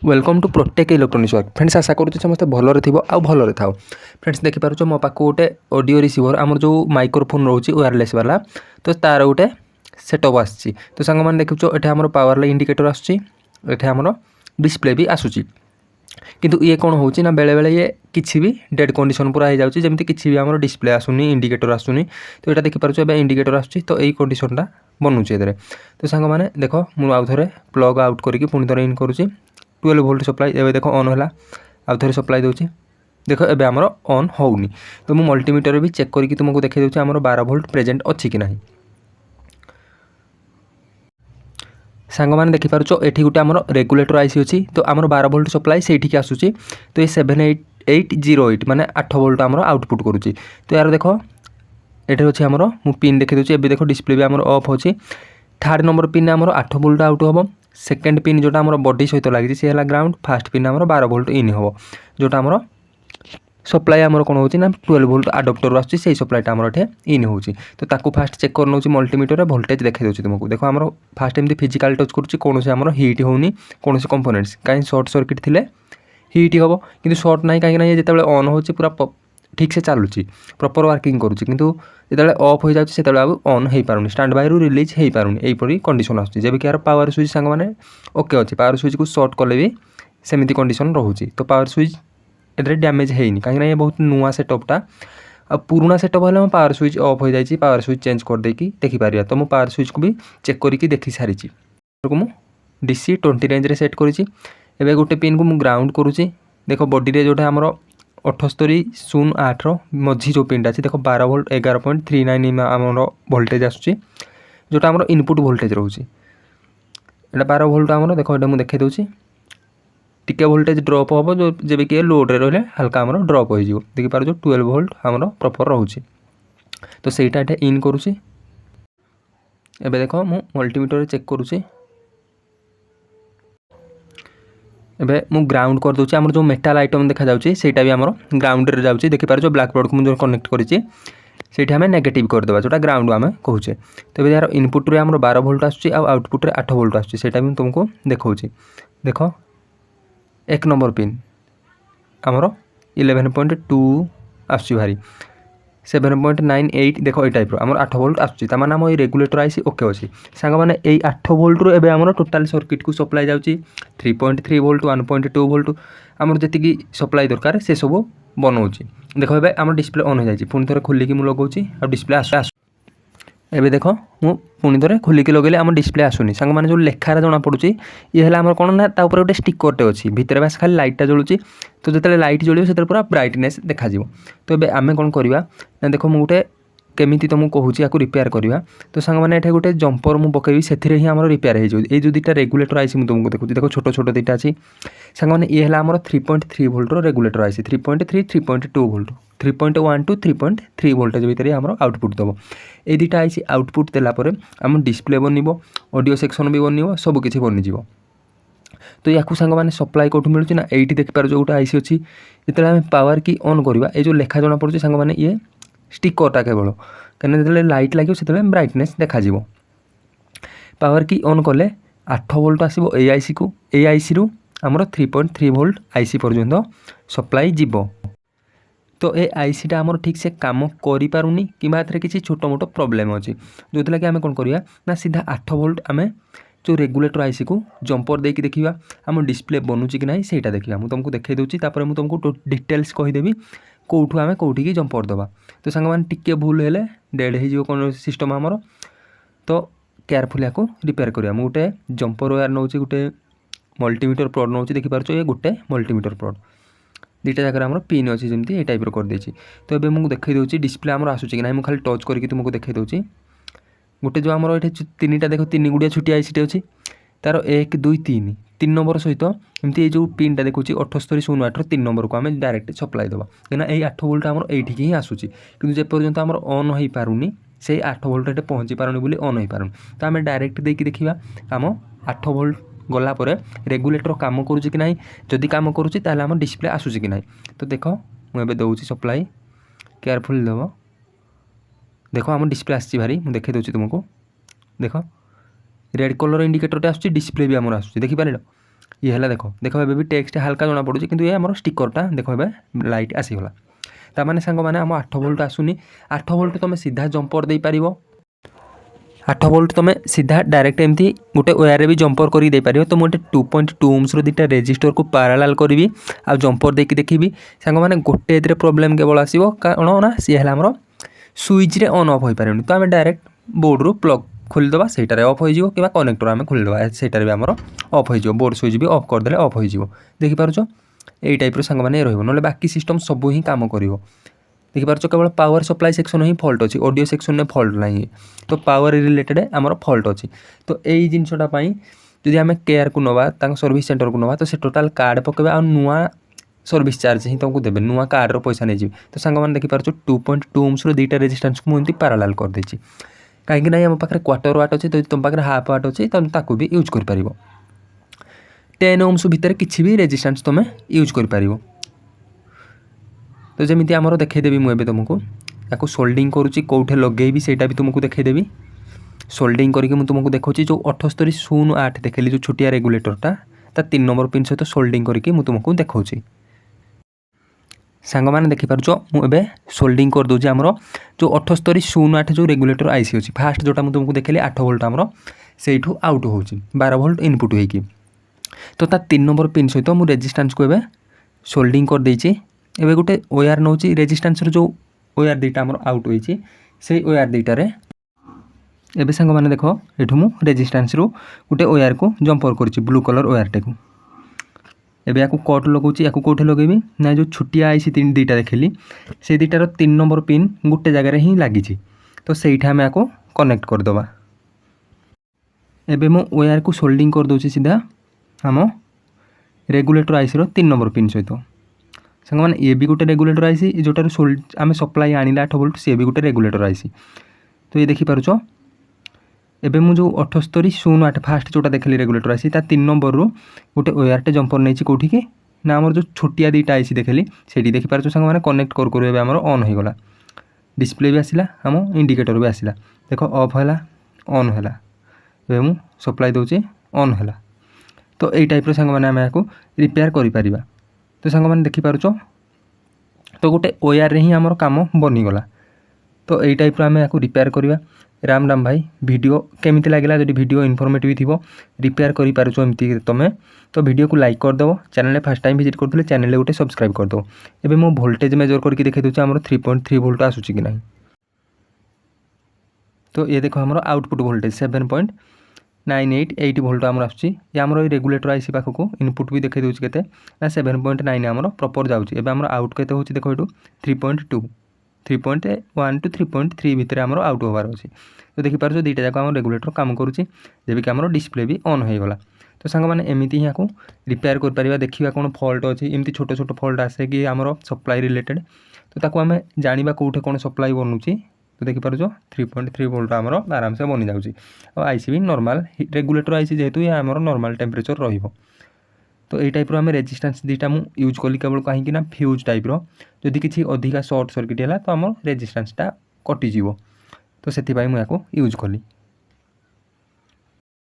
Welcome to Protech electronics work friends आशा करूँ समस्त भलरे थी आ भलरे था फ्रेंड्स देखिपार मो पाक गोटे ऑडियो रिसीवर आमर जो माइक्रोफोन रोचे वायरलेस वाला तो तार गोटे सेटअप आसी तो सांग मैंने देखुच ये आम पावर लाइट इंडिकेटर आसम डिस्प्ले भी आसूसी किंतु ये कौन हो बेले बेले ये किसी भी डेड कंडीशन पूरा हो जाऊँगी जमी किसी भी आम डिस्प्ले आसुनी इंडिकेटर आसुनी तो यहाँ देखिपारे इंडिकेटर आसूँ तो यही कंडीशनटा बनूचे ये तो सांग मैंने देख मुझे आउ थे प्लग आउट करके पुणी थे इन करुँची 12 वोल्ट सप्लाई एवं देख ऑन है आउ थे सप्लाई दूसरी देख एवं आमर ऑन होनी तो मुझे मल्टीमीटर भी चेक करके तुमको देखा दूसरी आमर 12 वोल्ट प्रेजेंट अच्छी कि ना सांग मैंने देखिपार ये गोटे आम रेगुलेटर आईसी अच्छी तो आमर 12 वोल्ट सप्लाई से आसूसी तो ये 7808 माने 8 वोल्ट आमर आउटपुट करुच्ची तो यार देख ये अच्छे आमर मु पिन देखी दूसरी एवं देख डिस्प्ले भी आमर ऑफ अच्छी थर्ड नंबर पिन आमर 8 वोल्ट आउट हम सेकेंड पिन जोटा आम बॉडी सहित लगी सी है ग्राउंड फास्ट पिन आम 12 वोल्ट इन हम जोटा आम सप्लाई आमर कौन होना 12 वोल्ट आडप्टर आसी सप्लाईटा आम ये इन हो तो ताकू फास्ट चेक कर नौ मल्टीमीटर भोल्टेज देखा दूसरी तुमको देखो आम फास्ट एमती फिजिकाल टच करुँच कौन आम हिट होनी कौन कंपोनेंट्स कहीं सर्ट सर्किट थे हिट हम कि सर्ट ना कहीं जिते ऑन हो पूरा ठीक से चलुची प्रॉपर वर्किंग करुँची किंतु जिते ऑफ हो जाए ऑन हो पारे स्टैंड बाय रिलीज हो पारे यहीपरी कंडीशन आसूँ जब कि यार पावर स्विच सांग मैंने ओके अच्छे पावर स्विच को सर्ट कले भी सेमती कंडीशन रोचे तो पावर स्विच ये डैमेज है कहीं ये बहुत नुआ सेटअपटा आ पुराना सेटअप है पावर स्विच ऑफ हो जाए पावर स्विच चेंज कर देकी देखिपार तो मो पावर स्विच को भी चेक करके देखी सारी मुझे DC 20 रेंज रे सेट करी एवं गोटे पिन को मुझे ग्राउंड करुँची देख बॉडी रे जोटा आमर 7808 मझी जो पिनटा अच्छी देख 12 वोल्ट 11.39 आम भोल्टेज आसूँ जोटा आम इनपुट भोल्टेज रोचे यहाँ 12 वोल्ट आम देख ये मुझे देखा दूसरी टिके भोल्टेज ड्रप हम जो जब कि लोड रे रही हल्का आम ड्रप हो देखिपार जो 12 वोल्ट आम प्रॉपर रोचे तो सहीटा ये इन करुँची एवं देख मु मल्टीमीटर चेक करुँची एबे मु ग्राउंड कर दूसरी आम जो मेटाल आइटम देखा जाऊँगी भी आम ग्राउंड रे जाऊँगी देखिपार जो ब्लैक बोर्ड को मुझे कनेक्ट करें आम नेगेटिव करदे जोटा ग्राउंड आम कहे तो यार इनपुट रे आम 12 वोल्ट आसूँ आउटपुट रे 8 वोल्ट आसूँ भी तुमको देखा देख एक नंबर पिन आमर 11.2 आसूँ भारी 7.98 देख ये टाइप आम 8 वोल्ट आसूँ माने आम ये रेगुलेटर आईसी ओके अच्छी सांग मैंने यही 8 वोल्ट रू एवं टोटाल सर्किट को सप्लाई जाऊँगी 3.3 वोल्ट 1.2 वोल्ट आमर जी सप्लाई दरकार से सब बनाऊँगी देख ए आम डिस्प्ले ऑन हो जाए पुणी थे खोलिकी मुझे लगाऊँ आ डिस्प्ले आस एबे देख मु पुणी थे खोलिकी लगेले आम डिस्प्ले आसुनी सांग मैंने जो लेखार जना पड़ुची ये है आम कौन ना गोटे स्टिकरटे अच्छी भितर बास खाली लाइटा जलुची तो जो लाइट जल्द से पूरा ब्राइटनेस देखा तो ये आम कौन करवा ना देख मुझे गोटे केमी तुमको कहूँ या रिपेयर करवा तो सांग मैंने ये गोटे जंपर मुझे पकेबी से ही आम रिपेयर हो जो दुटा रेगुलेटर आईसी मुझे तुमको देखुची देख छोट छोट दुटा अच्छी सांग मैंने ये है आम 3.3 volt regulator IC 3.3 3.2 volt 3.1 to 3.3 voltage भितर आम आउटपुट दब ये दुटा आईसी आउटपुट देलापर आम डिस्प्ले बन ऑडियो सेक्शन भी बन सबकि बनीज तो या सांग मैंने सप्लाई कौटू मिलूँ ना ये देखिपार जो गोटे आईसी अच्छी जिते आम पावर की ऑन करवा ये जो लेखा जना पड़ुची सांग मैंने ये स्टिकरटा केवल कहीं जो लाइट लगे से ब्राइटनेस देखा पावर की ऑन कले 8 वोल्ट आसो ए आईसी को ए आईसी रु आमर 3.3 वोल्ट आईसी पर्यंत सप्लाई जीव तो ये आईसीटा आमर ठीक से काम करि पारुनी किबा किसी छोट मोट प्रोब्लेम अच्छी जो कि आम कौन करवा ना सीधा 8 वोल्ट आम जो रेगुलेटर आईसी को जंपर देकी देखा आम डिस्प्ले बनूची कि ना सहीटा देखा मुझे तुमको देखा दूसरी तापर मुझे तुमको डिटेल्स कहीदेवी कौटू आम कौटी की जंपर दबा तो सांग मैंने टिके भूल हेले डेड हो कौन सिस्टम आमर तो केयरफुल या रिपेयर करा मुझे गोटे जंपर वायर नौ गोटे मल्टीमीटर प्लग नौ देखिपार ये गोटे मल्टीमीटर प्लग दुटा जगह आम पिन अच्छी जमी ये टाइप कर देती तो ये मुझे देखा दूसरी डिस्प्ले आम आसूँ कि ना मुझे खाली टच करके तुमको देखा दूसरी गोटे जो आमर ये 3टा देख 3 गुड़िया छुटिया आईसीटे अच्छी तार 1 2 3 3 नंबर सहित एमती जो पिनटा देखुँ 7808 3 नंबर को आम डायरेक्ट सप्लाई देवा कहीं 8 वोल्ट आम ये ही आसूँ कि जेपर्यंत आम ऑन हो पारुनी से 8 वोल्ट ये पहुँची पारुनी बोली ऑन हो पारुनी तो आम डायरेक्ट देकी देखा आम 8 वोल्ट गलापर रेगुलेटर काम करुँच कि ना जदि काम करुँच ताल आम डिस्प्ले आसूँ कि ना तो देख मुझे दूसरी सप्लाई केयरफुल देव देख आम डिस्प्ले आसी भारी मुझे देखा दूसरी तुमको देख रेड कलर इंडिकेटर आसूँ डिस्प्ले भी आमर आसूँ देखिपार ये है देख देख भी टेक्स्ट हाल्का जना पड़ुଛି କିନ୍ତୁ ये आम स्टिकरटा देख लाइट आसीगला ताने सांग मैंने आम 8 वोल्ट आसुनी 8 वोल्ट तुम सीधा जंपर दे पार 8 वोल्ट तुम सीधा डायरेक्ट एमती गोटे वायर भी जंपर कर दे पार तो मुझे 2.2 ओम्स दुटा रेजिस्टर को पैरेलल करी आ जंपर देकी देखी सांग मैंने गोटे ए प्रोब्लेम केवल आसो कौन ना सी है आमर सुइच ऑन ऑफ हो पारे तो आम डायरेक्ट बोर्ड रू प्लग खोलीदे सेटार अफ हो कि कनेक्टर आम खोलीदे सेटार भी आम अफ हो बोर्ड सुइच भी अफ करदे अफ हो देखिपार यही टाइप सांग मैंने रहा बाकी सिस्टम सब ही कम कर देखिपार केवल पावर सप्लाई सेक्शन ही फल्ट अच्छी ऑडियो सेक्शन में फल्ट ना तो पावर रिलेटेड आमर फल्ट अच्छी तो यही जिनसटा जदि आम केयर को नवा सर्विस सेंटर को नवा तो से टोटाल कार्ड पकेबे आ नुआ सर्विस चार्ज ही तुमको देवे नुआ कार्ड पैसा नहीं तो सांग मैंने देखिपार 2.2 ओम्स दुटा रेजिस्टेंस को मुझे पैरेलल कर देछि कहीं ना आम पाखे क्वार्टर वाट अच्छे तो तुम पाखे हाफ वाट अच्छे तो भी यूज कर 10 ओम्स भितर किसी भी रेजिस्टेंस तुम यूज कर तो जमी आमर देखईदेवी मुझे तुमको या सोल्डिंग करुँची कौटे लगे सेटा भी तुमको देखईदेवी सोल्डिंग करके तुमको देखी जो 7808 देखली जो छोटिया रेगुलेटरटा 3 नंबर पिन सहित सोल्डिंग करके तुमको देखी सांग मैंने देखिपार मुझे सोल्डिंग कर दूसरी आमर जो 7808 जो रेगुलेटर आईसी अच्छी फास्ट जोटा मुझे तुमको देखली 8 वोल्ट आमर से आउट हो 12 वोल्ट इनपुट होगी तो 3 नंबर पिन सहित मुझे रेजिस्टेंस को एवं सोल्डिंग कर देछि एबे गोटे ओआर नौ रेजिस्टेंस जो ओआर दुटा आमर आउट होती से ओआर दुटार एबे सांग मैंने देख ये मु रेजिस्टेंस रू गोटे ओआर को जंपर कर ब्लू कलर ओआरटे को एबे या कट लगाऊँ या कौटे लगेबी ना जो छोटिया आईसी दुटा देखली से दुटार 3 नंबर पिन गोटे जगार ही लगी तो सहीटा आम या कनेक्ट करदे एबे मु ओआर को सोल्डिंग कर दूसरी सीधा आम रेगुलेटर आईसी रो 3 नंबर पिन सहित सांग मैंने ये भी गोटे रेगुलेटर आईसी जोटार आम सप्लाई आनिला 8 वोल्ट सी भी गोटे रेगुलेटर आईसी तो ये देखिपार एबे मु जो 7808 फास्ट जोटा देखली रेगुलेटर आईसी 3 नंबर रू गोटे ओआरटे जंपर नहीं कौटी कि ना आमर जो छोटिया दुटा आईसी देखली से देखिपार सांग मैंने कनेक्ट कर आमर ऑन हो गला डिस्प्ले भी आसला आम इंडिकेटर भी आसला देख ऑफ है ऑन है मु सप्लाई दूसरी ऑन है तो यही टाइप सांग मैंने आम या रिपेयर कर तो सांग मैंने देखिपार तो गोटे ओआर ही आमर काम बनीगला तो यही टाइप आम या रिपेयर करवा राम राम भाई वीडियो केमिति लागला जदि वीडियो इनफॉर्मेटिव थी रिपेयर कर पार्टी तुम तो वीडियो को लाइक करदेव चैनल फर्स्ट टाइम विजिट करते चैनल गोटे सब्सक्राइब करदेव एबे मो वोल्टेज मेजर करके देखा दूसरी आमर 3.3 वोल्ट आसूची कि ना तो ये देखो आमर आउटपुट वोल्टेज 7.988 वोल्ट आमर आसूची आमर रेगुलेटर आईसी पाखक इनपुट भी देखा दूसरी के 7.9 आमर प्रॉपर जाऊँगी आमर आउट के हूँ देख ये 3.2 3.1 to 3.3 भितर आमर आउट होबार अच्छे तो देखिपार दुईटा जाक आम रेगुलेटर काम करुँची जबकि आमर डिस्प्ले भी ऑन हो गला तो सांग मैंने एमती ही या रिपेयर कर देखा कौन फल्ट अच्छी एमती छोट छोट फल्ट आसे कि आमर सप्लाई रिलेटेड तो ताको आम जाना कौटे कौन सप्लाई बनूची तो देखिपार 3.3 वोल्ट आमर आराम से बनी जाऊँगी और आईसी भी नॉर्मल रेगुलेटर आईसी जेहेतु ये आमर नॉर्मल टेम्परेचर रहिबो तो ये टाइप आम रेजिस्टेंस दुटा मु यूज कली केवल कहीं फ्यूज टाइप जदि किसी अधिका सर्ट सर्किट है तो आम रेजिस्टेंसटा कटिज तो से मुझे यूज कली।